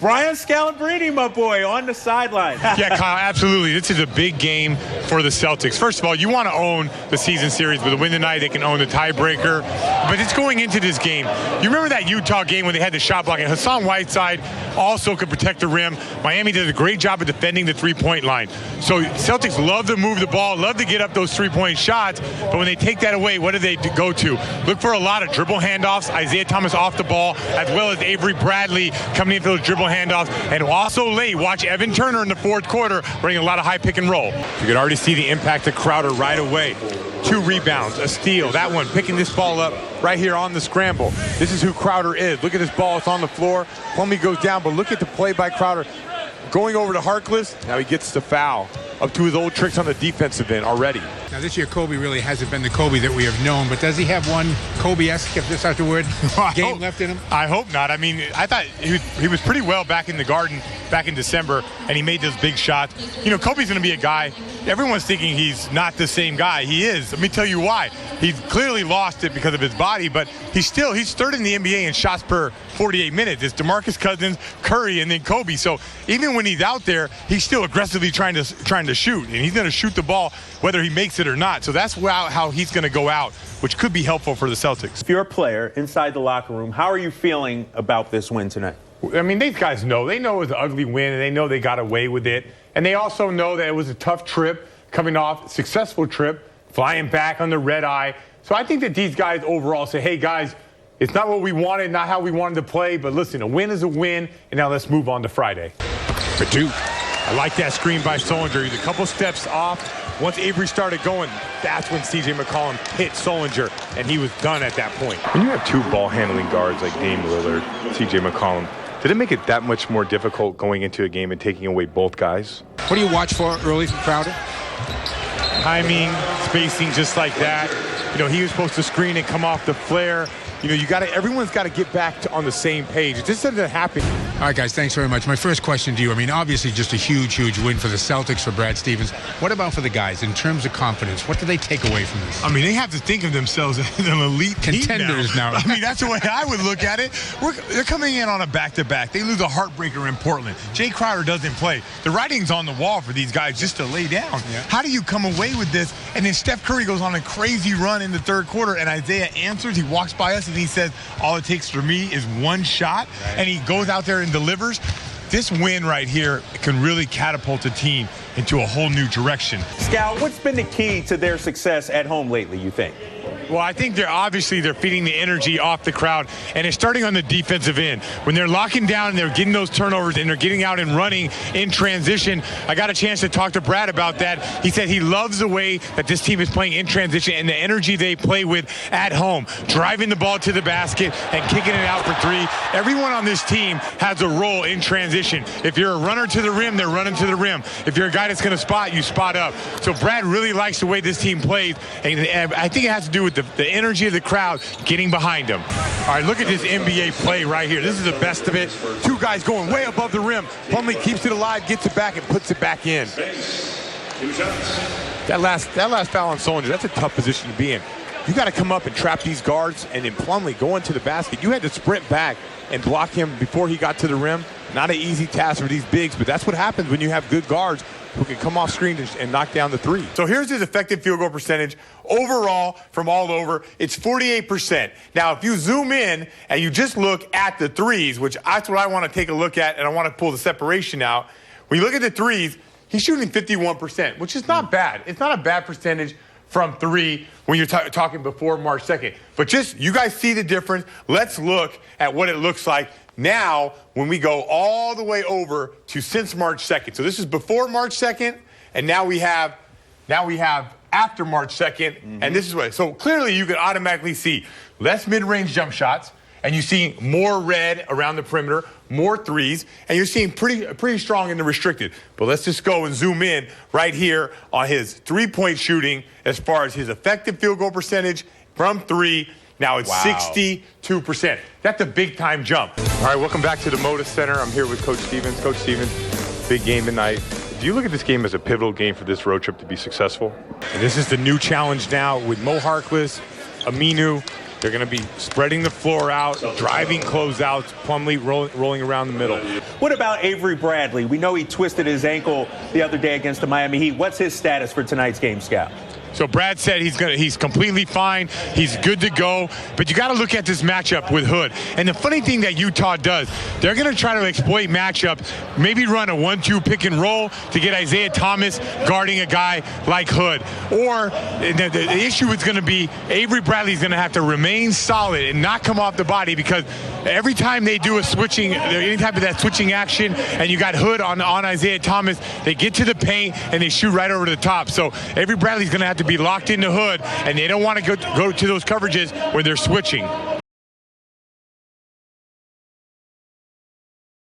Brian Scalabrine, my boy, on the sideline. Yeah, Kyle, absolutely. This is a big game for the Celtics. First of all, you want to own the season series. With a win tonight, they can own the tiebreaker. But it's going into this game. You remember that Utah game when they had the shot blocking? Hassan Whiteside also could protect the rim. Miami did a great job of defending the three-point line. So Celtics love to move the ball, love to get up those three-point shots. But when they take that away, what do they go to? Look for a lot of dribble handoffs. Isaiah Thomas off the ball, as well as Avery Bradley coming in for those dribble handoffs. And also late, watch Evan Turner in the fourth quarter bring a lot of high pick and roll. You could already see the impact of Crowder right away. 2 rebounds, a steal. That one picking this ball up right here on the scramble. This is who Crowder is. Look at this ball. It's on the floor. Plumlee goes down, but look at the play by Crowder. Going over to Harkless. Now he gets the foul. Up to his old tricks on the defensive end already. Now this year Kobe really hasn't been the Kobe that we have known, but does he have one Kobe-esque, if that's the word, game left in him? I hope not. I mean, I thought he was pretty well back in the Garden back in December, and he made those big shots. You know, Kobe's going to be a guy, everyone's thinking he's not the same guy. He is. Let me tell you why. He's clearly lost it because of his body, but he's third in the NBA in shots per 48 minutes. It's DeMarcus Cousins, Curry, and then Kobe. So even when he's out there, he's still aggressively trying to shoot, and he's going to shoot the ball whether he makes it or not. So that's how he's going to go out, which could be helpful for the Celtics. If you're a player inside the locker room, how are you feeling about this win tonight? I mean, these guys know. They know it was an ugly win, and they know they got away with it. And they also know that it was a tough trip coming off, a successful trip, flying back on the red eye. So I think that these guys overall say, hey, guys, it's not what we wanted, not how we wanted to play, but listen, a win is a win, and now let's move on to Friday. For 2. I like that screen by Solinger. He's a couple steps off. Once Avery started going, that's when C.J. McCollum hit Solinger, and he was done at that point. When you have 2 ball-handling guards like Dame Lillard, C.J. McCollum, did it make it that much more difficult going into a game and taking away both guys? What do you watch for early from Crowder? Timing, spacing, just like that. You know, he was supposed to screen and come off the flare. You know, everyone's got to get back on the same page. It just doesn't happen. All right, guys, thanks very much. My first question to you, I mean, obviously just a huge, huge win for the Celtics, for Brad Stevens. What about for the guys in terms of confidence? What do they take away from this? I mean, they have to think of themselves as an elite contenders now. I mean, that's the way I would look at it. They're coming in on a back-to-back. They lose a heartbreaker in Portland. Jay Crowder doesn't play. The writing's on the wall for these guys just to lay down. Yeah. How do you come away with this? And then Steph Curry goes on a crazy run in the third quarter, and Isaiah answers. He walks by us, and he says, all it takes for me is one shot, right. And he goes out there and delivers. This win right here can really catapult the team into a whole new direction. Scal, what's been the key to their success at home lately, you think? Well, I think they're feeding the energy off the crowd, and it's starting on the defensive end. When they're locking down and they're getting those turnovers and they're getting out and running in transition, I got a chance to talk to Brad about that. He said he loves the way that this team is playing in transition and the energy they play with at home, driving the ball to the basket and kicking it out for 3. Everyone on this team has a role in transition. If you're a runner to the rim, they're running to the rim. If you're a guy that's going to spot, you spot up. So Brad really likes the way this team plays, and I think it has to do with the energy of the crowd getting behind him. All right, look at this NBA play right here. This is the best of it. 2 guys going way above the rim. Plumlee keeps it alive, gets it back, and puts it back in. That last foul on Solinger, that's a tough position to be in. You got to come up and trap these guards, and then Plumlee going to the basket. You had to sprint back and block him before he got to the rim. Not an easy task for these bigs, but that's what happens when you have good guards who can come off screen and knock down the 3. So here's his effective field goal percentage. Overall, from all over, it's 48%. Now, if you zoom in and you just look at the threes, which that's what I want to take a look at, and I want to pull the separation out. When you look at the threes, he's shooting 51%, which is not bad. It's not a bad percentage from 3 when you're talking before March 2nd. But just, you guys see the difference. Let's look at what it looks like now when we go all the way over to since March 2nd. So this is before March 2nd, and now we have after March 2nd, and this is what. So clearly you can automatically see less mid-range jump shots, and you see more red around the perimeter, more threes, and you're seeing pretty strong in the restricted. But let's just go and zoom in right here on his three-point shooting as far as his effective field goal percentage from 3. Now it's 62%. That's a big-time jump. All right, welcome back to the Moda Center. I'm here with Coach Stevens. Coach Stevens, big game tonight. Do you look at this game as a pivotal game for this road trip to be successful? And this is the new challenge now with Mo Harkless, Aminu, They're going to be spreading the floor out, driving closeouts, Plumlee rolling around the middle. What about Avery Bradley? We know he twisted his ankle the other day against the Miami Heat. What's his status for tonight's game, Scout? So Brad said he's completely fine. He's good to go. But you got to look at this matchup with Hood. And the funny thing that Utah does, they're going to try to exploit matchup, maybe run a 1-2 pick and roll to get Isaiah Thomas guarding a guy like Hood. Or the issue is going to be Avery Bradley's going to have to remain solid and not come off the body, because every time they do a switching, any type of that switching action, and you got Hood on Isaiah Thomas, they get to the paint and they shoot right over the top. So Avery Bradley's going to have to be locked into Hood, and they don't want to go to those coverages when they're switching.